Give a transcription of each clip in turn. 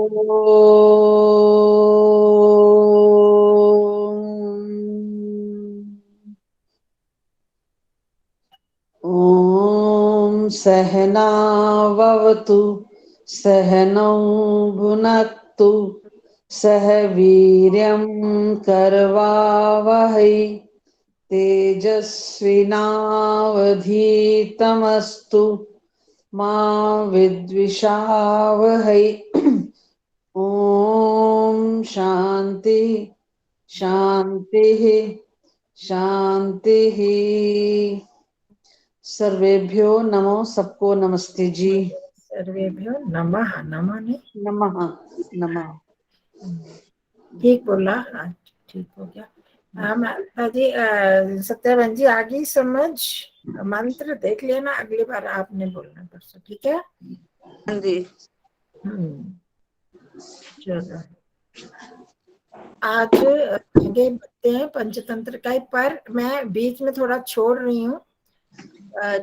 ॐ सहनाववतु सहनौ भुनक्तु सह वीर्यं करवावहै तेजस्विनावधीतमस्तु मा विद्विषावहै। ॐ शान्ति शान्तिः शान्तिः। सर्वेभ्यो नमो, सबको नमस्ते जी। सर्वेभ्यो नमः। नमः नहीं, नमः नमः। ठीक बोला। ठीक हो गया। जी सत्यावन जी आगे समझ मंत्र देख लेना, अगली बार आपने बोलना परसों, ठीक है? हाँ जी। चलो आज आगे बढ़ते हैं पंचतंत्र का, पर मैं बीच में थोड़ा छोड़ रही हूँ।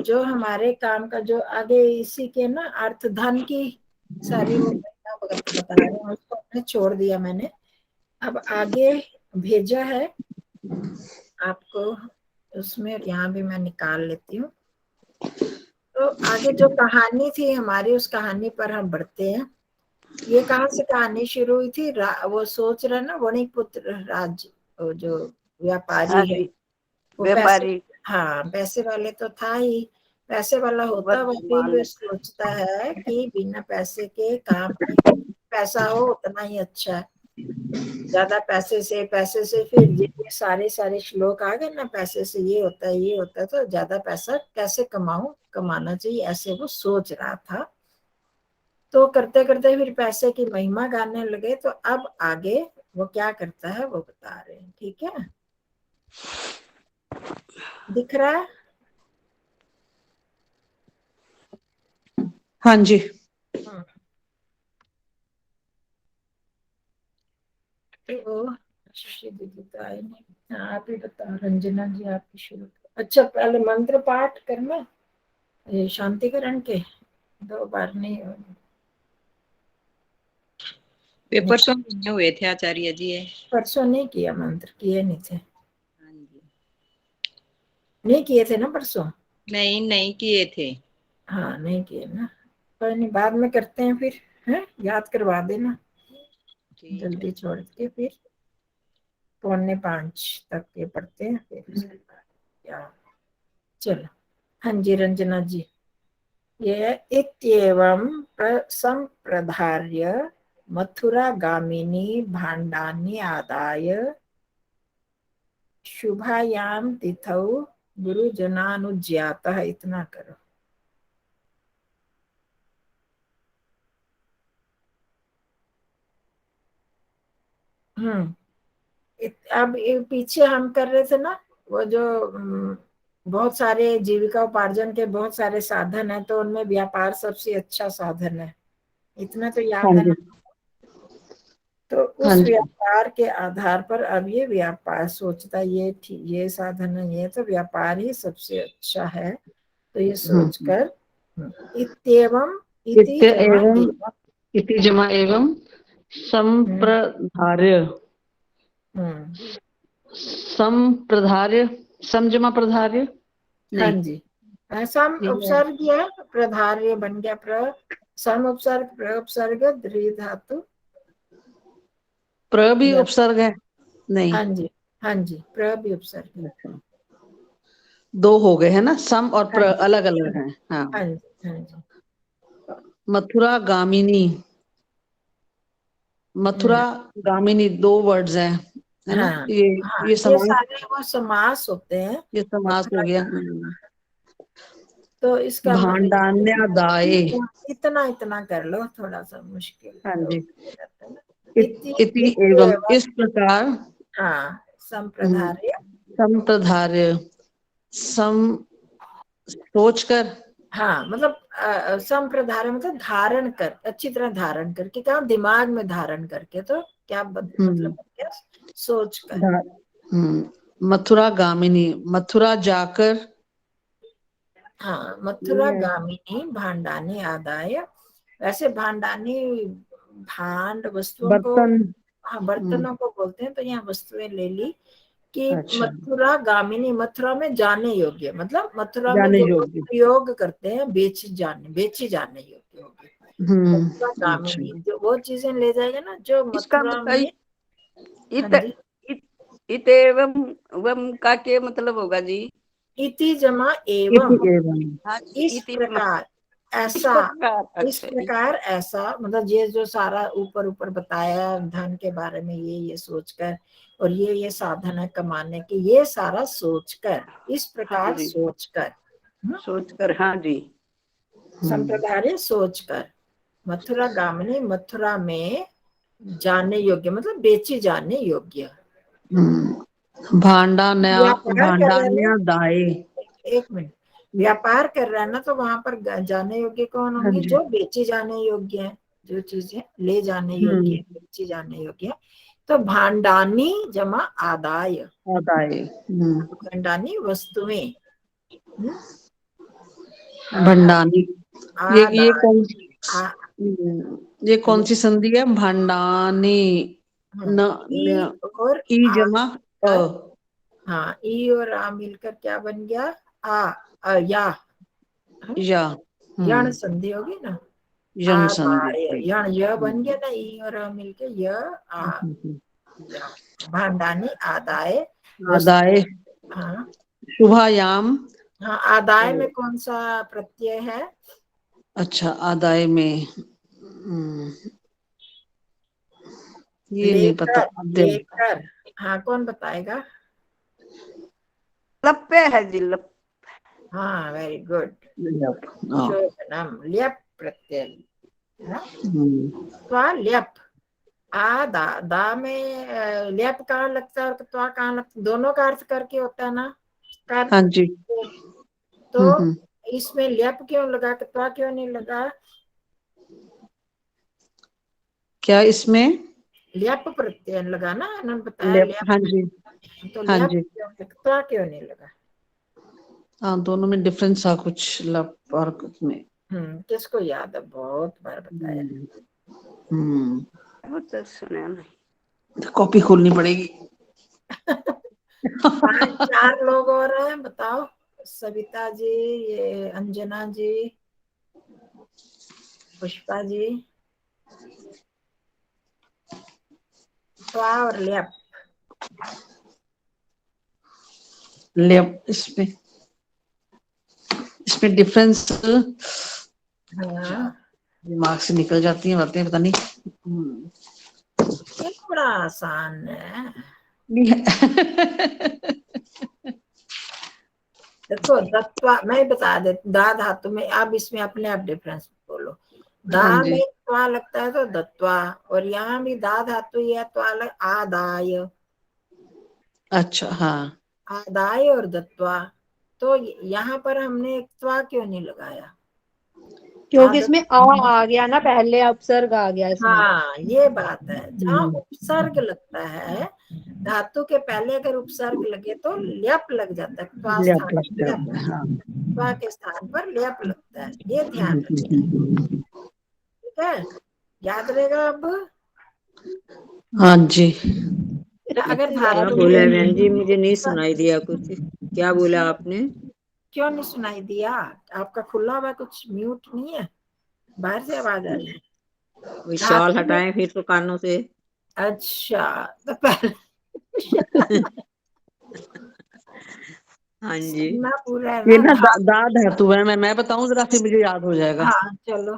जो हमारे काम का जो आगे इसी के ना अर्थ धन की सारी वो बता रहे हैं, उसको हमने छोड़ दिया मैंने। अब आगे भेजा है आपको, उसमें यहाँ भी मैं निकाल लेती हूँ। तो आगे जो कहानी थी हमारी, उस कहानी पर हम बढ़ते हैं। ये कहाँ से कहानी शुरू हुई थी? वो सोच रहे ना, वणिपुत्र राज, वो जो व्यापारी है, वो पैसे, व्यापारी हाँ पैसे वाले तो था ही, पैसे वाला होता हुआ फिर भी सोचता है कि बिना पैसे के काम नहीं, पैसा हो उतना ही अच्छा है। ज्यादा पैसे से फिर ये सारे श्लोक आ गए ना, पैसे से ये होता है ये होता है, तो ज्यादा पैसा कैसे कमाऊं, कमाना चाहिए, ऐसे वो सोच रहा था। तो करते करते फिर पैसे की महिमा गाने लगे। तो अब आगे वो क्या करता है वो बता रहे हैं, ठीक है? दिख रहा है? हाँ जी। तो दीदी तो आए नहीं, आप ही बताओ रंजना जी, आप ही शुरू। अच्छा पहले मंत्र पाठ करना, ये शांतिकरण के 2 बार नहीं पेपर तो नहीं हुए थे आचार्य जी। परसों नहीं किया, मंत्र किए नहीं थे, हाँ जी, नहीं किए थे ना परसों? नहीं किए थे। हाँ नहीं किए ना, कोई नहीं, बाद में करते हैं फिर, है याद करवा देना। जल्दी छोड़ के फिर 4:45 तक ये पढ़ते हैं, फिर उसके बाद क्या। चलो, हाँ जी रंजना जी। ये इत्येवं संप्रधार्य मथुरागामिनी भाण्डानि आदाय शुभायां तिथौ गुरुजनानुज्ञातः। इतना करो। अब पीछे हम कर रहे थे ना, वो जो बहुत सारे जीविका उपार्जन के बहुत सारे साधन है, तो उनमें व्यापार सबसे अच्छा साधन है, इतना तो हाँ याद है जी। ना? तो हाँ उस जी। व्यापार के आधार पर अब ये व्यापार सोचता, ये साधन है, ये तो व्यापार ही सबसे अच्छा है। तो ये सोचकर इत्येवं, इति इत्य जमा एवं, एवं, इति जमा एवं संप्रधार्य, संप्रधार्य, समजमा प्रधार्य हाँ नहीं, जी, सम उपसर्ग या प्रधार्य बन गया। सम उपसर्ग, प्र उपसर्ग, द्वि धातु, प्र भी उपसर्ग है नहीं? हाँ जी, हाँ जी, प्र भी उपसर्ग। अच्छा, 2 हो गए है ना, सम और हाँ प्र जी, अलग अलग हैं। हाँ। हाँ जी, हाँ जी। मथुरा गामिनी, मथुरा गामिनी 2 वर्ड्स हैं, है ना? हाँ हाँ, ये ये समास, सारे वो समास होते हैं। ये समास हो मथुरा गया। का, तो इसका भांडान्यदाये। इतना इतना कर लो, थोड़ा सा मुश्किल हाँ तो जी। रहता है ना। इति एवं, इत्येवं, इस प्रकार, हाँ संप्रधार्य, संप्रधार्य, सम सोच कर, हाँ मतलब संप्रधार्य मतलब धारण कर, अच्छी तरह धारण करके, कहा दिमाग में धारण करके, तो क्या मतलब क्या, सोच कर। मथुरा गामिनी, मथुरा जाकर, हाँ मथुरा गामिनी भांडानी आदाय। वैसे भांडानी भांड वस्तुओं को, बर्तन। हाँ बर्तनों को बोलते हैं, तो यहाँ वस्तुएं ले ली कि अच्छा, मथुरा गामिनी, मथुरा में जाने योग्य, मतलब मथुरा में जाने जो लोग योग्य। प्रयोग करते हैं बेची जाने योग्य होगी। मथुरा अच्छा। गामिनी जो वो चीजें ले जाएगा ना जो इसका मथुरा मतलब में। हाँ इत जी, इत इत एवं वम का क्या मतलब होगा जी? इति जमा इति एवं, एवं। हाँ, इस इत प्रकार, इस ऐसा, प्रकार। इस अच्छा, प्रकार ऐसा, मतलब ये जो सारा ऊपर ऊपर बताया धन के बारे में, ये सोचकर, और ये साधन है कमाने की, ये सारा सोचकर, इस हाँ प्रकार जी, सोचकर, सोचकर, हाँ जी। संप्रदाय सोचकर, मथुरा गामिनी, मथुरा में जाने योग्य, मतलब बेची जाने योग्य। भांडान्या, व्यापार कर रहे हैं ना, भांडान्या दाए। एक मिनट, व्यापार कर रहा है ना, तो वहां पर जाने योग्य कौन हाँ होंगी? जी। जो बेची जाने योग्य है, जो चीजें ले जाने योग्य हम्म। है, बेची जाने योग्य है। तो भांडानी जमा आदाय, दाए। भांडानी वस्तुएं, भंडानी। ये आदाय, कौन, आ, ये कौन सी संधि है? भंडानी। हाँ, न, ई न और ई आ, जमा अ। हाँ, ई और आ मिलकर क्या बन गया? या, या। यण संधि होगी ना, यण संधि। आदाय, यण य बन गया ना, ई और आ मिलके य आ, या, भांडानी आदाय वस्तु। आदाय। हाँ, शुभायाम। हाँ, आदाय में कौन सा प्रत्यय है? अच्छा, आदाय में ये नहीं पता। लेकर, आद्य। लेकर, हाँ कौन बताएगा? लप्पे है जी, लप। हाँ, वेरी गुड, हाँ। शोभनम, ल्यप प्रत्यय, हाँ, हम्म। त्वा ल्यप, आ दा, दा में ल्यप कहाँ लगता है और त्वा कहाँ लगता है? दोनों का अर्थ करके होता है ना, कर। हाँ जी। तो हम्म। इसमें ल्यप क्यों लगा, त्वा क्यों नहीं लगा? क्या इसमें? ल्यप प्रत्यय लगा ना, इन्होंने बताया हाँ ल्यप, जी। तो हाँ ल्यप जी। क्यों, त्वा क्यों नहीं लगा? हाँ, दोनों में डिफरेंस था कुछ, लप और कुछ में। किसको याद है? बहुत बार बताया। हम्म। वो तो सुना नहीं। कॉपी खोलनी पड़ेगी। 4 लोग और हैं, बताओ। सविता जी, ये अंजना जी, पुष्पा जी, त्वा और ल्यप। लेप, इसमें डिफरेंस हाँ, दिमाग से निकल जाती हैं बातें, पता नहीं। ये बड़ा आसान है। देखो, दत्वा मैं बता दे, दा धातु में, अब इसमें अपने आप डिफरेंस बोलो। दा हाँ में जी। त्वा लगता है तो दत्वा, और यहाँ भी दा धातु ही है, त्वा आदाय, अच्छा, हाँ। आदाय और दत्वा। तो यहाँ पर हमने त्वा क्यों नहीं लगाया? क्योंकि आदत, इसमें आ गया ना, पहले उपसर्ग आ गया इसमें। हाँ ये बात है, जहाँ उपसर्ग लगता है, धातु के पहले अगर उपसर्ग लगे तो ल्यप लग जाता है, त्वा लेप स्थान लगता ल्यप, है, हाँ। त्वा के स्थान पर ल्यप लगता है, ये ध्यान रखना है, ठीक है? याद रहेगा अब। हाँ जी। अगर क्या धातु बोला में बहन जी? मुझे नहीं सुनाई दिया कुछ। क्या बोला आपने? क्यों नहीं सुनाई दिया? आपका खुला हुआ, कुछ म्यूट नहीं है? बाहर से आवाज आ रही है? वो शॉल धातु में, हटाएं फिर तो कानों से। अच्छा, तो पहले हाँ जी। सुनना पूरा है ये ना, ना दा धातु है, मैं बताऊं जरा, फिर मुझे याद हो जाएगा। हाँ चलो।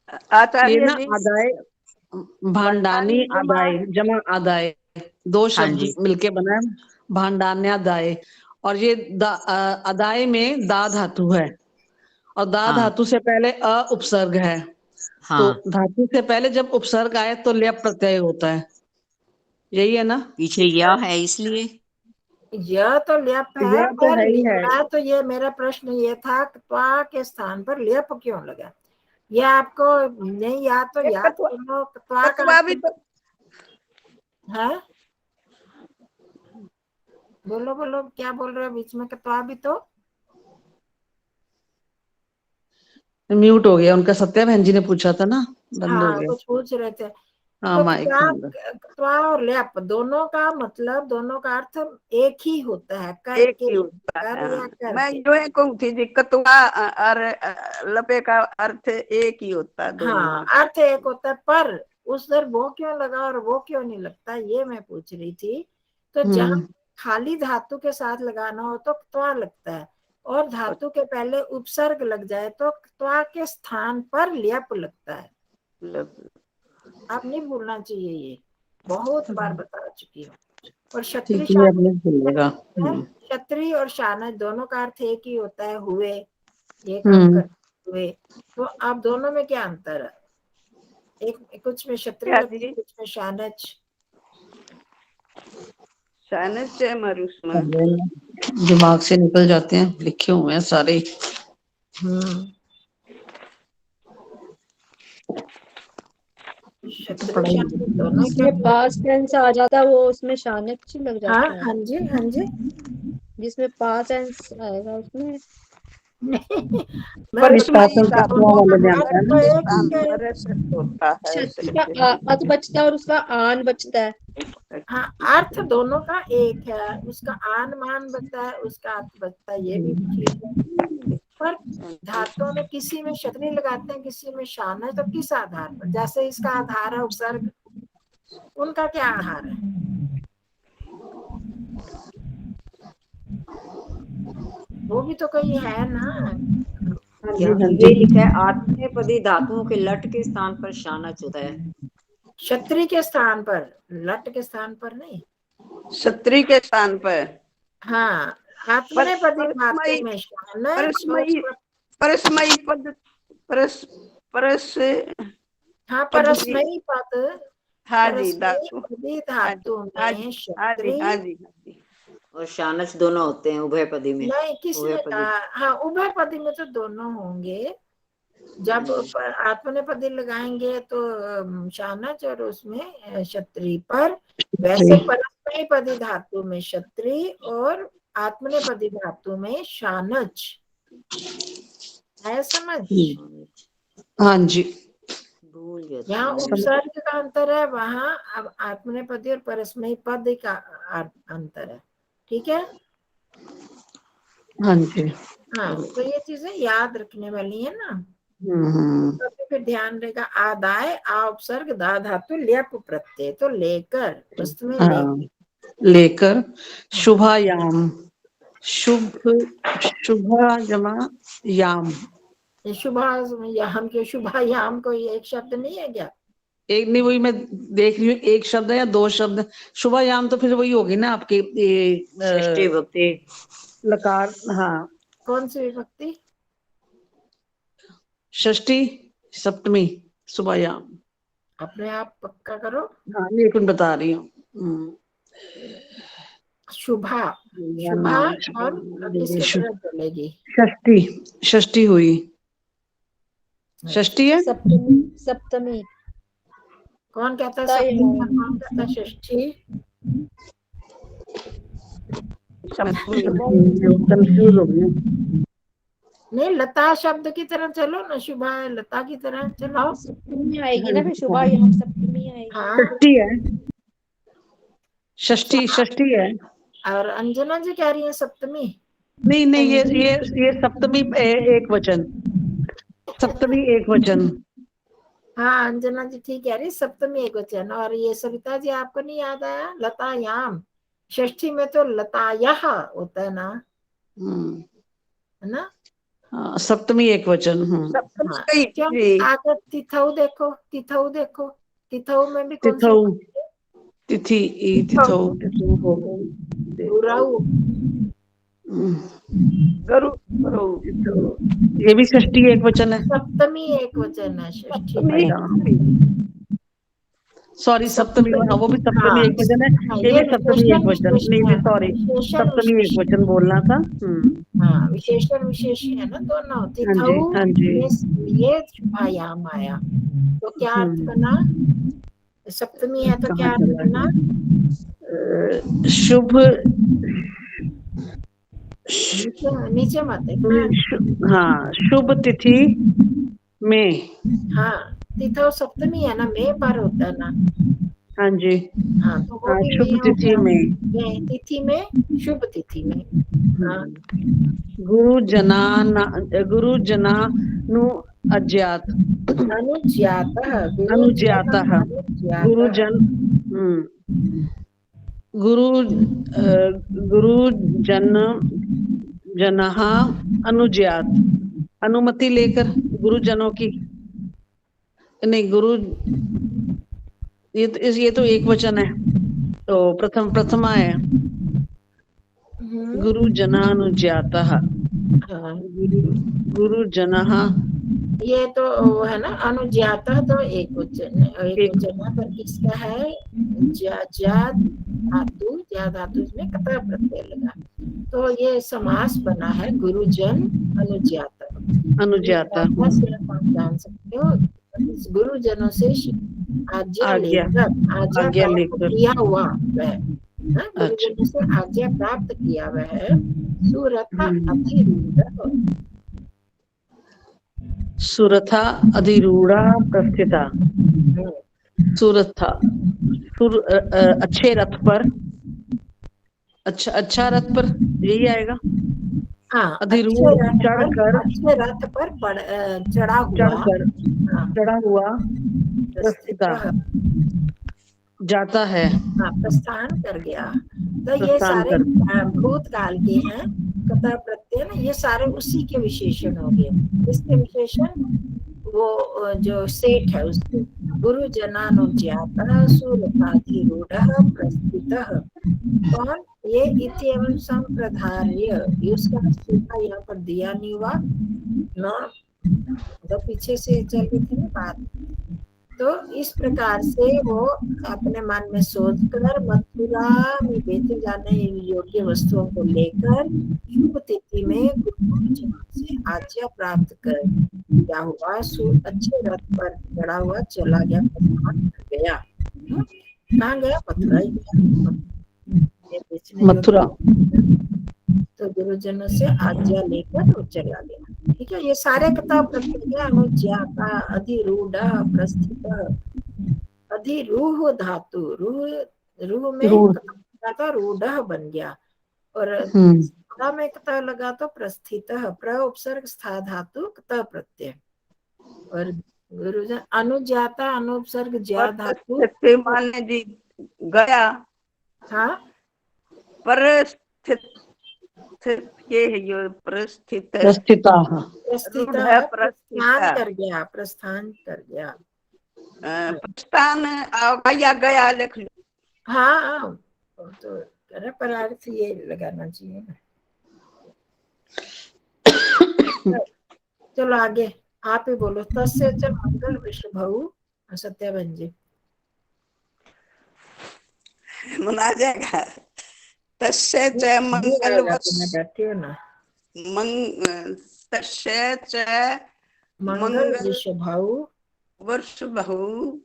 ये आचार्य ना जी, आदाय, भांडानी भंडानी जमा। आदाय जमा आदाय, दो हाँ शब्द जी, मिलके बना है भांडान्य आदाय। और ये अदाय में दा धातु है, और दा हाँ धातु से पहले अ उपसर्ग है। तो हाँ। धातु से पहले जब उपसर्ग आए तो लेप प्रत्यय होता है, यही है ना? पीछे या है इसलिए। यह तो ल्यप है, यह तो पर है ही है। मैं तो, ये मेरा प्रश्न ये था कि त्वा के स्थान पर ल्यप क्यों लगा? ये आपको नहीं याद तो याद तत्व, करो, त्वा का तत्वा भी अर्थ तो। है। बोलो बोलो, क्या बोल रहे हो बीच में? त्वा भी तो, म्यूट हो गया उनका, सत्या बहन जी ने पूछा था ना। बंद हो हाँ गया। कुछ पूछ रहे थे। हाँ तो माइक बंद। त्वा और ल्याप दोनों का मतलब, दोनों का अर्थ एक ही होता है, कर एक के, ही होता कर है। या कर मैं के। जो है कहूँ थी जी, कतवा और लपे का अर्थ एक ही होता है दोनों हाँ में। अर्थ एक होता है, पर उधर वो क्यों लगा और वो क्यों नहीं लगता, ये मैं पूछ रही थी। तो जहाँ खाली धातु के साथ लगाना हो तो त्वा लगता है, और धातु के पहले उपसर्ग लग जाए तो त्वा के स्थान पर ल्यप लगता है। आप नहीं भूलना चाहिए, ये बहुत बार बता चुकी हूँ। और ठीक क्षत्रिय है, अब नहीं भूलेगा। क्षत्रिय और शानच दोनों का अर्थ एक ही होता है, हुए, ये काम करते हुए। तो आप दोनों में क्या अंतर है? एक कुछ में क्षत्रिय क्या लगती है, जी? कुछ में शानच। शानच है मरुष्मा। दिमाग से निकल जाते हैं, लिखे हुए हैं सारे। क्षत्रिय शानच दोनों जिसमें क्या? पास्ट टेंस आ जाता है वो उसमें शानच ही लग हाँ जाता है। हाँ जी, हाँ जी। जिसमें पास्ट टेंस आएगा उसमें नहीं, पर मैं इसमें पासल का दोनों वाले में का आता है अर्थ ना। तो स्थान एक है। पर सच होता है। क्षत्रिय का अत बचता है और उसका आन बचता है। हाँ अर्थ दोनों का एक है, उसका आन मान बचता है, उसका अर्थ बचता है, ये भी ठीक है। पर धातुओं में किसी में क्षत्रिय लगाते हैं, किसी में शानच, तो किस आधार पर? जैसे इसका आधार है उपसर्ग, उनका क्या आधार है? वो भी तो कोई है ना। ये लिखा है आत्मनेपदी धातुओं के लट के स्थान पर शानच होता है। क्षत्रिय के स्थान पर, लट के स्थान पर नहीं। क्षत्रिय के स्थान पर। हाँ आत्मनेपदी धातु में शानच और परस्मयी पद परस हाँ पद परस्मयी पद, हाँ जी परस्मयी धातु। पदी हाँ जी, धातु हाँ में जी, हाँ जी, हाँ क्षत्रिय जी, हाँ जी। और शानच दोनों होते हैं उभयपदी में। नहीं, किसने उभयपदी कहा? हाँ उभयपदी में तो दोनों होंगे। जब आत्मनेपदी लगाएंगे तो शानच और उसमें क्षत्रिय, पर वैसे परस्मयी पदी धातु में क्षत्रिय और आत्मनेपदी धातु में शानच है, समझ? हाँ जी, भूल गया था यहाँ मैं। उपसर्ग का अंतर है, वहां अब आत्मनेपदी और परस्मयी पद का अंतर है। ठीक है, हाँ जी। हाँ तो ये चीजें याद रखने वाली है ना। हम्म। तो फिर ध्यान रहेगा, आदाय, आ उपसर्ग, दा धातु, ल्यप प्रत्यय, तो लेकर, वस्तु में हाँ लेकर, शुभायाम, शुभ, शुभा जमा याम। शुभायाम के, शुभायाम को एक शब्द नहीं है क्या? एक नहीं, वही मैं देख रही हूँ, एक शब्द है या दो शब्द? शुभायाम तो फिर वही होगी ना आपकी षष्ठी भक्ति। लकार। हाँ कौन सी विभक्ति? षष्ठी सप्तमी शुभायाम। अपने आप पक्का करो। हाँ ये कुछ बता रही हूँ। शुभा, शुभा और किसकी तरह चलेगी? षष्ठी, षष्ठी हुई, षष्ठी है। सप्तमी, सप्तमी। कौन कहता है सप्तमी, कौन कहता है षष्ठी? कंफ्यूज हो गई। नहीं, लता शब्द की तरह चलो ना, शुभा लता की तरह चलाओ। सप्तमी आएगी ना, फिर शुभायाम सप्तमी आएगी। हाँ षष्ठी है, षष्ठी षष्ठी है। और अंजना जी कह रही है सप्तमी। नहीं नहीं, ये सप्तमी एक वचन, सप्तमी एक वचन। हाँ अंजना जी ठीक कह रही, सप्तमी एक वचन। और ये सविता जी आपको नहीं याद आया? लतायाम, षष्ठी में तो लतायः होता है ना, है ना? हाँ, सप्तमी एक वचन। हाँ क्यों? आगे तिथौ देखो, तिथौ देखो, तिथौ में भी कौन सी? तिथौ, तिथि, तिथौ, तिथौ हो गई। गुरौ, गरु, ये भी षष्ठी एक वचन है। सप्तमी एक वचन है षष्ठी। सॉरी सप्तमी, हाँ वो भी सप्तमी एक वचन है। हाँ, ये भी सप्तमी एक वचन, नहीं नहीं सॉरी, विशेषण सप्तमी एक वचन बोलना था। हाँ विशेषण विशेषी है ना दोनों। तिथौ हाँ जी। ये शुभायाम आया, तो क्या अर्थ बना? सप्तमी है तो क्या अर्थ बना? शुभ, नीचे मत देखना। हाँ शुभ तिथि में। हाँ तिथौ सप्तमी है ना, मे पर होता है ना। हाँ जी, हाँ, तो वो हाँ, भी शुभ मे हो तिथि गया। में। मे तिथि में, शुभ तिथि में। हाँ, गुरु जनानु अज्ञात, अनुज्ञातः, अनुज्ञातः, गुरुजन, गुरु गुरुजन जनः अनुज्ञात, अनुमति लेकर गुरुजनों की, नहीं गुरु, ये तो एक वचन है, तो प्रथमा है, गुरु जनानुज्ञातः, हाँ, गुरु जनः, ये तो वो है ना, अनुज्ञातः तो एक वचन है, एक वचन है, पर किसका है? ज्या धातु इसमें कतः प्रत्यय लगा, तो ये समास बना है गुरुजन अनुज्ञातः। अनुज्ञाता, से आप जान सकते हो, गुरुजनों से आज्ञा लेकर, आज्ञा लेकर, किया हुआ वह, गुरुजनों से आज्ञा प्राप्त किया वह सुरथा अधिरूढ़, सुरथा अधिरूढ़ा प्रस्थिता, सुरथा, अच्छे रथ पर, अच्छा रथ पर, यही आएगा। हाँ, अधिरूढ़, चढ़कर, अच्छे रथ पर चढ़ा हुआ प्रस्थिता, जाता है, प्रस्थान कर गया। तो ये सारे भूतकाल के हैं, कथा प्रत्यय ना, ये सारे उसी के विशेषण हो गए। इसके विशेषण वो जो सेठ है उसके, गुरु जनानुज्ञातः सुरथाधिरूढ़ः प्रस्थितः, कौन? ये इति एवं संप्रधार्य, उसका सूखा यहाँ पर दिया नहीं हुआ ना, तो पीछे से चल रही थी ना बात। तो इस प्रकार से वो अपने मन में सोचकर मथुरा में बेचे जाने योग्य वस्तुओं को लेकर शुभ तिथि में गुरुजन से आज्ञा प्राप्त कर क्या हुआ, अच्छे रथ पर चढ़ा हुआ चला गया, गया। कहाँ गया? मथुरा ही गया, मथुरा। तो गुरुजनों से आज्ञा लेकर वो चला गया। ठीक है, ये सारे कथा प्रत्यय अनुज्ञाता, अधिरूढ़, प्रस्थित, अधिरूह धातु, रूह में कथा रूढ़ बन गया, और में कथा लगा तो प्रस्थित, प्र उपसर्ग स्था धातु कथा प्रत्यय, और गुरुजन अनुज्ञाता अनुपसर्ग ज्या धातु माने जी गया। हाँ, पर ये है यो प्रस्थित, प्रस्थान कर गया, प्रस्थान कर गया, प्रस्थान या गया लिख लो। हाँ, तो पर अर्थ ये लगाना चाहिए ना। चलो आगे आप ही बोलो। तस्य च मंगल वृषभौ, सत्याबन जी मना जाएगा। तस्य च मंगल बैठी हो ना, तस्य च मंगल वृषभौ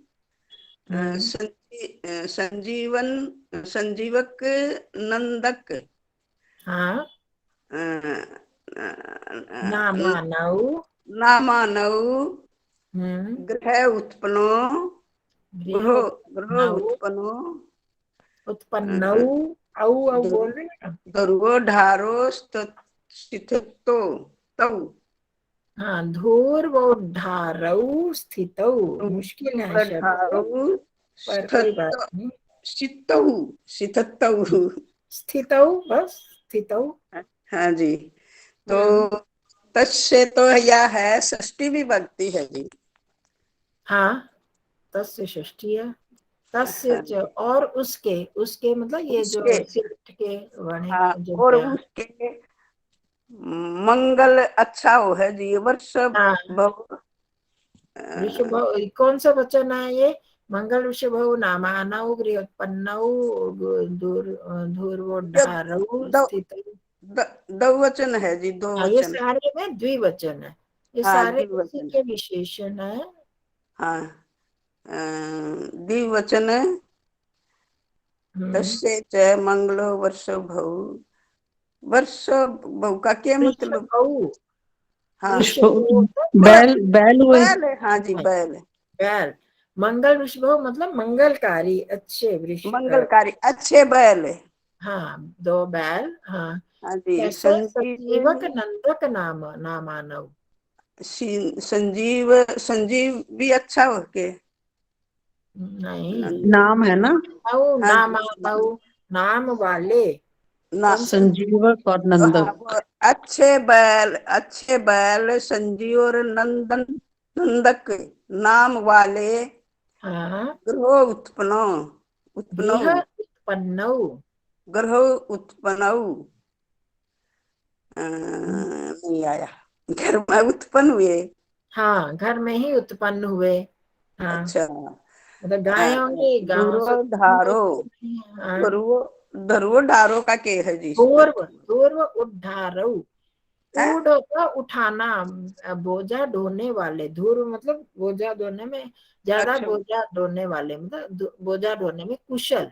संजीवक नंदक, हाँ, नामानौ गृह उत्पन्नौ, औ बोल रहे हैं, धुर्वोद्धारो स्थितो तौ, हाँ, धूर्वोद्धारौ स्थितौ, मुश्किल है शब्द पर कोई बात नहीं, स्थितौ बस, स्थितौ। हाँ जी, तो तस्य तो यह है षष्ठी विभक्ति है जी। हाँ, तस्य षष्ठी है, तस्य च, और उसके मतलब ये जो सिर्फ के वर्ण, और उसके मंगल अच्छा हो है जी, वर्ष वृषभ, कौन सा वचन है ये? मंगल वृषभौ नामानौ गृहोत्पन्नौ धूर्वोद्धारौ स्थितौ, दो वचन है जी, दो वचन। ये सारे में द्विवचन है, ये सारे उसी के विशेषण है। हाँ, द्विवचन। तस्य च मंगलो वर्षभौ, वर्षभौ का क्या मतलब? हाँ, बैल हुए। हाँ जी, बैल बैल। मंगल वृषभो मतलब मंगलकारी, अच्छे वृषभ। मंगलकारी अच्छे बैल। हाँ 2 बैल। हाँ हाँ जी। कैसे? संजीवक नंदक नाम नामानव। संजीव, संजीव भी अच्छा हो के नहीं, नाम है ना, हाँ जी। नामानव, नाम वाले। ना कौन सा? संजीवक और हाँ, नंदक। वो अच्छे बैल संजीव और नंदन, नंदक नाम वाले। हाँ ग्रहो उत्पन्नो, उत्पन्नो, गृह उत्पन्नौ। ग्रहो उत्पन्नौ। नहीं आया। घर में उत्पन्न हुए। हाँ घर में ही उत्पन्न हुए। हाँ अच्छा। मतलब गाय होंगी, गायों से ध्रुव उत्पन्न धारो, हुए। हाँ ध्रुव, ध्रुव डारो का के है जी इसका? पूर्व, पूर्व उद्धारौ। है? ऊढ़ होता उठाना, बोझा ढोने वाले। धूर्व मतलब बोझा ढोने में, ज्यादा अच्छा, बोझा ढोने वाले, मतलब बोझा ढोने में कुशल।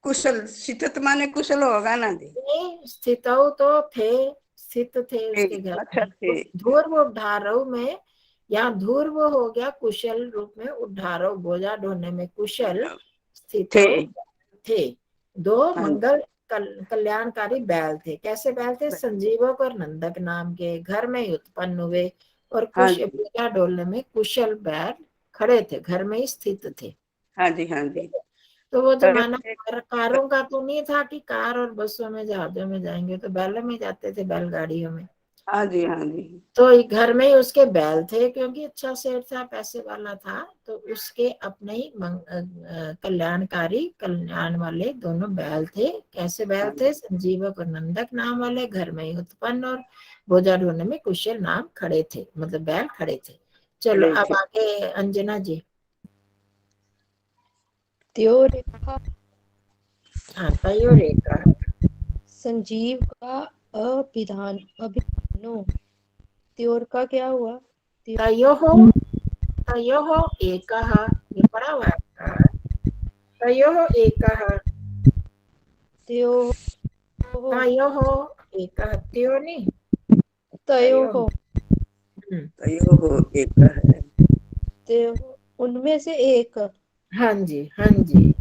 कुशल, शिक्षित माने कुशल होगा ना जी। स्थितौ तो थे, स्थित थे उसके घर अच्छा में। थे। धूर्व उद्धारौ में, यहाँ धूर्व हो गया कुशल रूप में, उद्धारौ बोझा ढोने में कुशल, थे। स्थितौ थे। 2 हाँ मंगल कल्याणकारी बैल थे। कैसे बैल थे? संजीवक और नंदक नाम के, घर में ही उत्पन्न हुए और हाँ कुश जी। बोझा ढोने में कुशल बैल खड़े थे, घर में ही स्थित थे। हाँ जी। हाँ जी। तो वो जमाना कारों का तो नहीं था कि कार और बसों में जहाजों में जाएंगे, तो बैलों में जाते थे, बैलगाड़ियों में। हाँ जी। हाँ जी। तो ये घर में ही उसके बैल थे, क्योंकि अच्छा सेठ था, पैसे वाला था, तो उसके अपने ही कल्याणकारी, कल्याण वाले दोनों बैल थे। कैसे बैल थे? संजीवक और नंदक नाम वाले, घर में ही उत्पन्न और बोझा ढोने में कुशल नाम खड़े थे, मतलब बैल खड़े थे। चलो खड़े अब थे। आगे अंजना जी। त्यो रेखा हाँ तयो रेखा। संजीव का अभिधानो। त्योर का क्या हुआ? तयोः, तयोः एकः, ये पढ़ा हुआ है आपका? तयोः एकः, त्यो तयोः एकः, त्यो नहीं, तयो तयोः। हो, तयो हो एक है। त्यो उनमें से एक, हाँ जी, हाँ जी।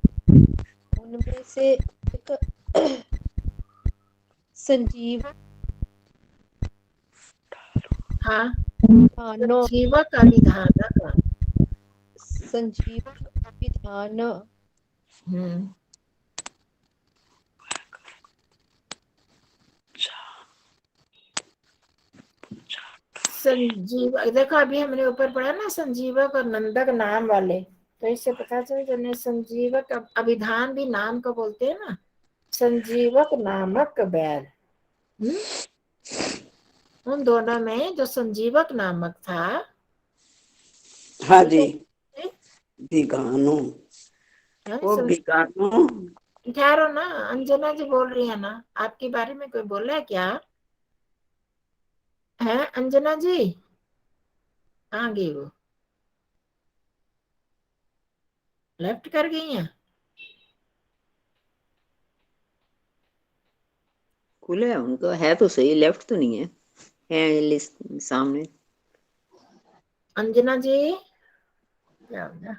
उनमें से एक संजीव हाँ धानो, जीवक अभिधानक। संजीव विधान हम्म संजीव, देखो अभी हमने ऊपर पढ़ा ना, संजीवक और नंदक नाम वाले, तो इससे पता चल जाने संजीवक अभिधान भी नाम को बोलते हैं ना। संजीवक नामक बैल। उन दोनों में जो संजीवक नामक था, हाँ जी। है? भिगानो, वो भिगानो। ठहरो ना, अंजना जी बोल रही है ना, आपके बारे में कोई बोला है क्या? है अंजना जी? कहाँ गई वो? लेफ्ट कर गई हैं? खुले है उनका, है तो सही, लेफ्ट तो नहीं है लिस्ट सामने। अंजना जी क्या हो गया?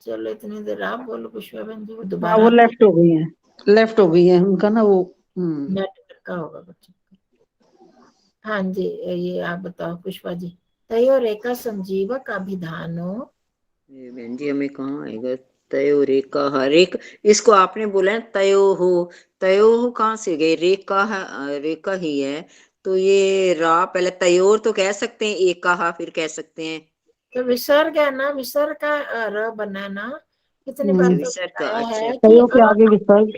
चलो इतनी देर आप बोलो, पुष्पा बहन जी, वो हाँ दोबारा वो लेफ्ट हो गई है, लेफ्ट हो गई है उनका ना वो। नेटवर्क का होगा बच्चों का। हाँ जी, ये आप बताओ पुष्पा जी। तयो रेखा संजीवक अभिधानो। ये बहन जी हमें कहाँ आएगा? तयो रेखा, हाँ रेख, इसको आपने बोला है तयो हो कहाँ से गए? रेखा रेखा ही है, तो ये रा पहले तयोर तो कह सकते हैं, एका फिर कह सकते हैं। तो विसर्ग है ना, विसर्ग का र बनाना। कितनी बार तो विसर्ग का, बताया अच्छा है कि तयो के आगे विसर्ग।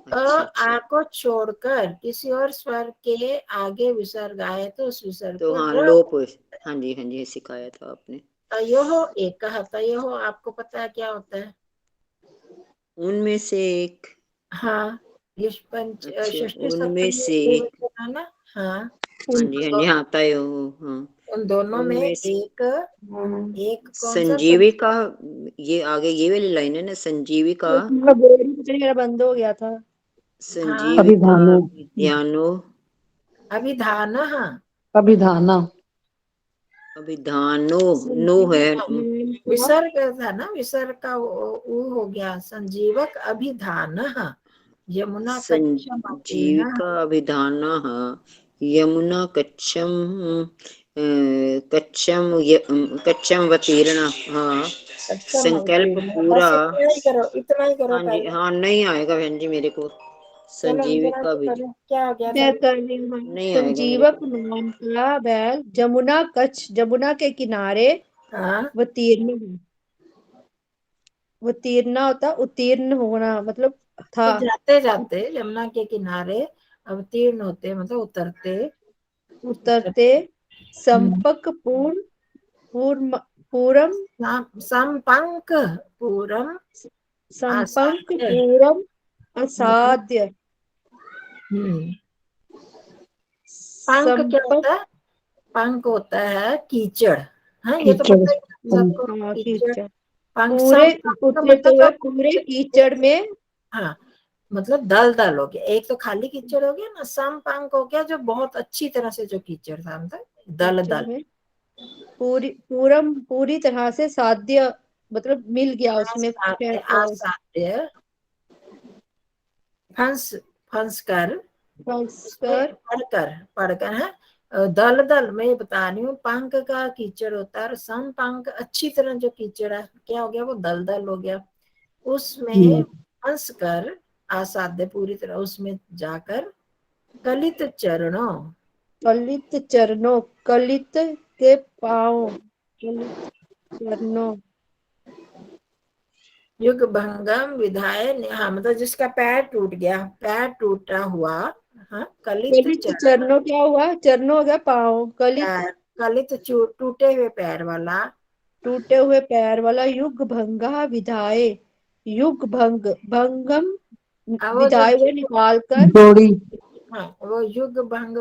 अच्छा अच्छा। आ को छोड़कर किसी और स्वर के आगे विसर्ग आए तो उस विसर्ग तो को हाँ र। लोप, हाँ जी हाँ जी, सिखाया था आपने। तयोः एकः, तयोः आपको पता है क्या होता है? उनमें से एक। हाँ ये अच्छा, षष्ठी उनमें सप्तमी से एक। है ना। हाँ हाँ उन जी हाँ जी, हाँ तयो, हाँ। उन दोनों में उनमें से एक, एक कौन सा? संजीवी का, ये आगे ये वाली लाइन है ना, संजीवी का, मेरा बंद हो गया था। हाँ संजीवी का अभिधानो, विद्यानो, अभिधान। हाँ अभिधाना। अभिधान नो है। विसर्ग था ना, विसर्ग का वो हो गया। संजीवक अभिधान यमुना कच्छम संजीविका अभिधान यमुना कच्छम कच्छम वतीर्ण। हाँ, संकल्प पूरा। इतना ही करो हाँ जी, पहले। हाँ नहीं आएगा बहन जी मेरे को चलो जरा संजीविका तो भी करो, क्या हो गया मैं था? कर रही हूँ। नहीं आएगा मेरे संजीवक को। नाम का बैल जमुना कच्छ, जमुना के किनारे हाँ, वतीर्ण है। वतीर्ण होता उत्तीर्ण होना, मतलब था। तो जाते जाते यमुना के किनारे अवतीर्ण होते मतलब उतरते। उतरते संपक पूरम संपंक पूरम संपंक आसाध्य। पूरम असाध्य। पंक क्या संपक होता है? पंक होता है कीचड़। हाँ, ये तो पता ही है सबको, कीचड़। कीचड़। पंक पूरे संपंक उतरते मतलब हुए तो पूरे कीचड़ में। हाँ, मतलब दल दल हो गया। एक तो खाली कीचड़ हो गया ना, संपंक हो गया जो बहुत अच्छी तरह से जो कीचड़ था, मतलब दल कीचड़ दल। में पूरी तरह से साध्य, मतलब मिल गया उसमें। असाध्य फंस फंस कर उसमें कर पढ़कर पढ़कर है। दल दल मैं बता रही हूँ, पंख का कीचड़ होता है और सम पंख अच्छी तरह जो कीचड़ है क्या हो गया, वो दल दल हो गया। उसमें फंस कर आसाध्य पूरी तरह उसमें जाकर कलित चरणों। कलित चरणों, कलित के पांव, कलित चरणों। युग भंगम विधाय। हाँ, मतलब जिसका पैर टूट गया, पैर टूटा हुआ। हाँ, कलित कलित चरण। चरणों क्या हुआ? चरणों हो गया पांव, कलित पैर कलित टूटे हुए पैर वाला। टूटे हुए पैर वाला। युग भंगा विधाए, युग भंग भंगम अब वो जो विधाए हुए निकाल कर। जोड़ी, हाँ, वो युग भंग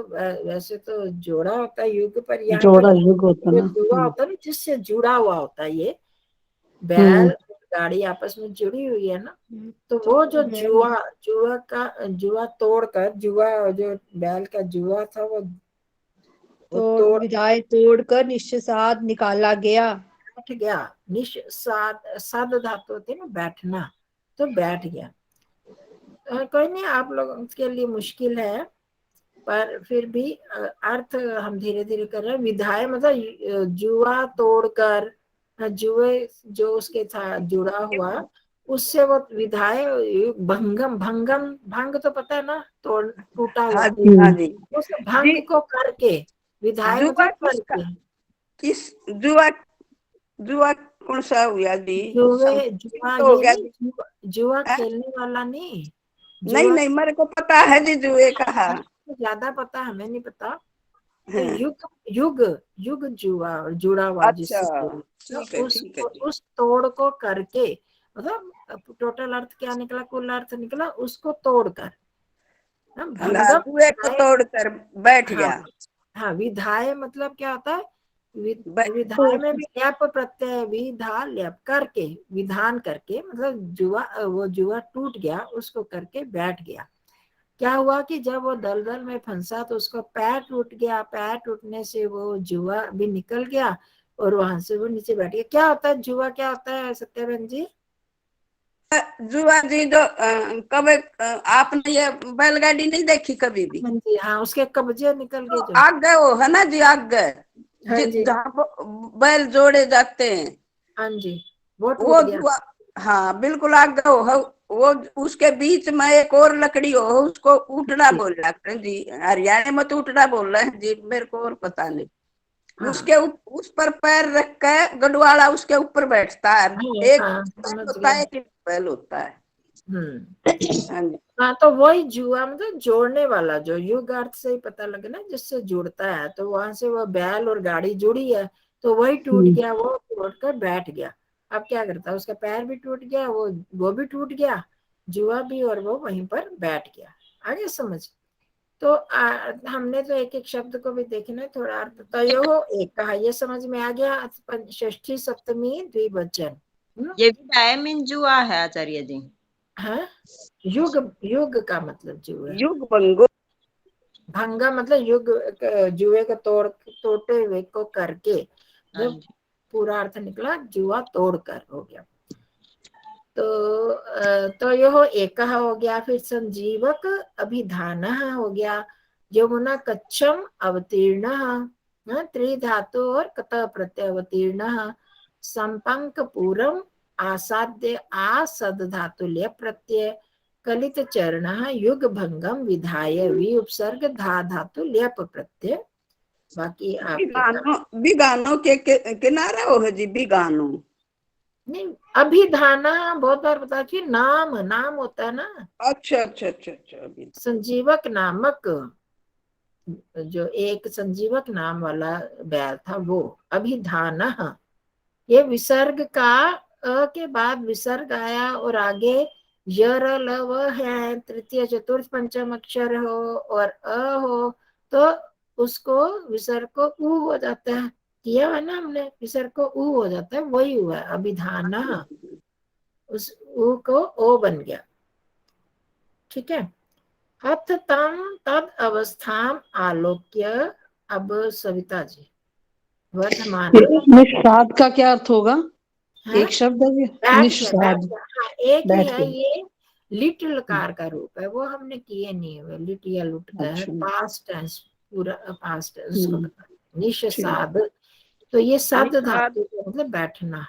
वैसे तो जोड़ा होता है युग, पर यहाँ पर जोड़ा युग होता जो ना। जुड़ा होता है ना, जिससे जुड़ा हुआ होता है ये हम्म बैल गाड़ी आपस में जुड़ी हुई है ना, तो वो जो जुआ तोड़कर, जुआ जो बैल का जुआ था वो तो तोड़ विधाए तोड़कर निश्चित निकाला गया। बैठ गया। साध धातु होती है ना बैठना, तो बैठ गया। कोई नहीं, आप लोगों के लिए मुश्किल है, पर फिर भी अर्थ हम धीरे धीरे कर रहे हैं। विधाय मतलब जुआ तोड़कर, जुए जो उसके था जुड़ा हुआ, उससे वो विधाय। भंगम भंगम भंग तो पता है ना, तोड़ टूटा हाँ हुआ। जी, हाँ जी उस जी। भंग को करके, विधाय जुआ मतलब किसका, करके। किस जुआ, जुआ कौन सा हुआ जी? जुए संपत्ति जुआ तो हो ये गया नहीं, जी। जुआ है? खेलने वाला नहीं। नहीं जुआ नहीं, मेरे को पता है जी जुए का। ज्यादा पता, हमें नहीं पता। तो हाँ, युग युग युग जुआ जुड़ा हुआ अच्छा, जिससे, तो ठीक है ठीक है जी। उस तोड़ को करके, मतलब टोटल अर्थ क्या निकला, कुल अर्थ निकला उसको तोड़कर। हाँ, भंगम जुए को तोड़कर बैठ हाँ, गया। हाँ, विधाय मतलब क्या होता है? विधाय टूट, में भी ल्याप प्रत्यय, विधा ल्याप करके, विधान करके, मतलब जुआ, वो जुआ टूट गया उसको करके बैठ गया। क्या हुआ कि जब वो दलदल में फंसा तो उसका पैर टूट गया, पैर टूटने से वो जुआ भी निकल गया और वहां से वो नीचे बैठ गया। क्या होता है जुआ, क्या होता है सत्यबेन जी? जुआ जी जो कभी आपने ये बैलगाड़ी नहीं देखी कभी भी? हाँ जी, हाँ, उसके कब्जे निकल तो गए जो। आग गए वो है ना जी, आग गए हाँ जी, जहाँ बैल जोड़े जाते हैं, हाँ जी, वो टूट वो गया। जुआ। हाँ बिल्कुल, आग गए वो उसके बीच में एक और लकड़ी हो, उसको उठड़ा बोल रहे हैं जी, हरियाणा में तो उठड़ा बोल रहे हैं जी, मेरे को और पता नहीं। हाँ, उसके उस पर पैर रख के गढ़वाला उसके ऊपर बैठता है। हाँ, एक हाँ, बैल समझ होता गए। है, एक बैल होता है। हाँ जी। हाँ, तो वही जुआ मतलब जोड़ने वाला, जो युग अर्थ से ही पता लगे ना, जिससे जुड़ता है, तो वहां से वो बैल और गाड़ी जुड़ी है, तो वही टूट गया, वो टूट कर बैठ गया। अब क्या करता है, उसका पैर भी टूट गया, वो भी टूट गया, जुआ भी, और वो वहीं पर बैठ गया। आगे समझ। तो हमने तो एक एक शब्द को भी देखना है थोड़ा अर्थ। तयो एक कहा, ये समझ में आ गया। षष्ठी सप्तमी द्विवचन। ये विधाय मीन जुआ है आचार्य जी। हाँ, युग युग का मतलब जुआ। युग भंगो, भंगा मतलब युग, जुए को तोड़ते हुए को करके, हाँ जब जी। पूरा अर्थ निकला जुआ तोड़कर हो गया। तो यह एक हो गया। फिर संजीवक अभिधान हो गया। यमुना कच्छम अवतीर्ण, त्रिधातु और कत प्रत्यय अवतीर्ण। संपंक पूरम आसाद्य आसद धातुल्य प्रत्यय कलित चरण युग भंगम विधाय वि उपसर्ग धा धातु ल्यप प्रत्यय। बाकी आपके बिगानो के किनारा हो है जी, बिगानो नहीं, अभिधाना बहुत बार बता कि नाम नाम होता है ना। अच्छा अच्छा अच्छा अच्छा, अभी संजीवक नामक, जो एक संजीवक नाम वाला बैल था वो अभिधान। ये विसर्ग का अ के बाद विसर्ग आया और आगे य र ल व है, तृतीय चतुर्थ पंचम अक्षर हो और अ हो तो उसको विसर्ग को उ हो जाता है। किया है ना हमने, विसर्ग को उ हो जाता है, वही हुआ है अभिधान। उस उ को ओ बन गया। ठीक है। अथ तम तद अवस्थाम आलोक्य। अब सविता जी, वर्धमान निषाद का क्या अर्थ होगा? है, एक शब्द है ये, बैठ निषाद। गया। हाँ, एक ही बैठ है गया। ये, लिट लकार का रूप है, वो हमने किए नहीं हुए। लिट या लुट का है, अच्छा। पास्ट टेंस, पूरा पास्ट टेंस उसको हम्म, बता। निश ठीक। साध, तो ये साध निषाद धातु का मतलब बैठना,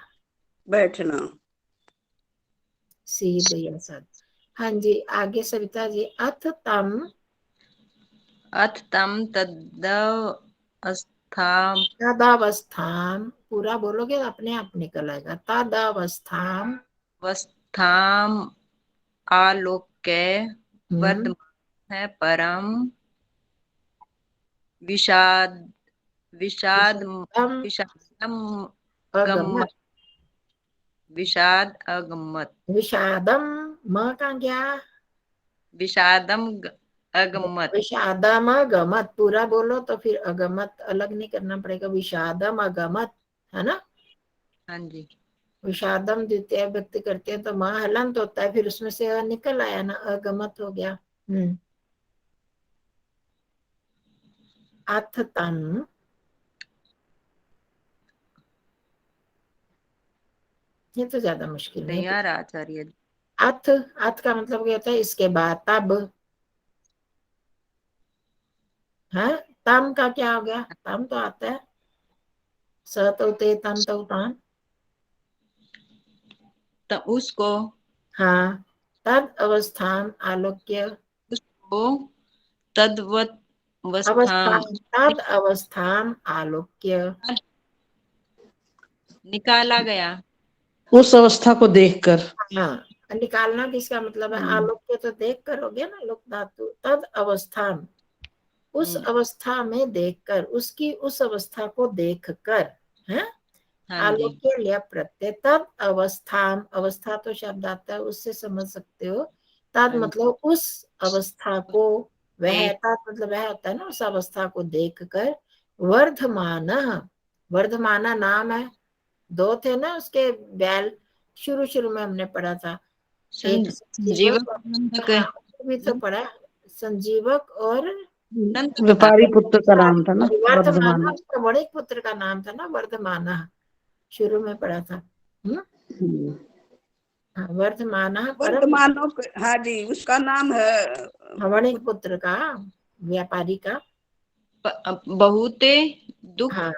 बैठना। सीध या साध। हाँ जी, आगे सविता जी। अथ तम अथ तम तदवस्थाम तदावस्थाम, पूरा बोलोगे तो अपने आप निकल आएगा। तदावस्थाम वस्थाम आलोक्य हम्म, वर्धमान है परम विषाद विषाद विषादम विषादम अगमत। गम्मत विषाद अगम्मत विषादम म कहाँ गया? विषादम अगम्मत। विषादम अगमत, पूरा बोलो तो फिर अगमत अलग नहीं करना पड़ेगा। विषादम अगमत, है ना। हाँ जी। विषादम द्वितीय व्यक्ति करते हैं तो माँ हलंत होता है, फिर उसमें से अ निकल आया ना, अगमत हो गया। अथ तम, ये तो ज्यादा मुश्किल नहीं है। तैयार आचार्य जी। अथ, अथ का मतलब क्या होता है? इसके बाद, तब। है, तम का क्या हो गया? तम तो आता है, स तो ते तम तो तान। तो उसको हाँ, तद अवस्थान आलोक्य। उसको तद्वत अवस्थाम अवस्थान, तद अवस्थान आलोक्य। निकाला गया। उस अवस्था को देखकर। हाँ, निकालना किसका मतलब है? आलोक्य तो देख कर हो गया ना, लोक धातु। तद अवस्थान, उस अवस्था में देखकर, उसकी उस अवस्था को देखकर, है। हाँ जी। आलोक्य लिया प्रत्यय। तद अवस्थान, अवस्था तो शब्द आता है, उससे समझ सकते हो। तद हाँ जी। मतलब उस अवस्था को, वह, देख तद मतलब वह होता है ना, उस अवस्था को देखकर। वर्धमान, वर्धमाना नाम है, दो थे ना उसके बैल, शुरू शुरू में हमने पढ़ा था। एक संजीवक संजीवक, नंदक हाँ, भी तो पढ़ा, संजीवक और नंदक था। व्यापारी पुत्र का नाम था ना, वर्धमाना, वर्धमान। उसका बड़े पुत्र का नाम था ना, वर्धमाना, शुरू में पढ़ा था। हाँ, वर्धमाना परम, वर्तमानों हाँ जी, उसका नाम है वणिक पुत्र का, व्यापारी का। बहुते दुख हाँ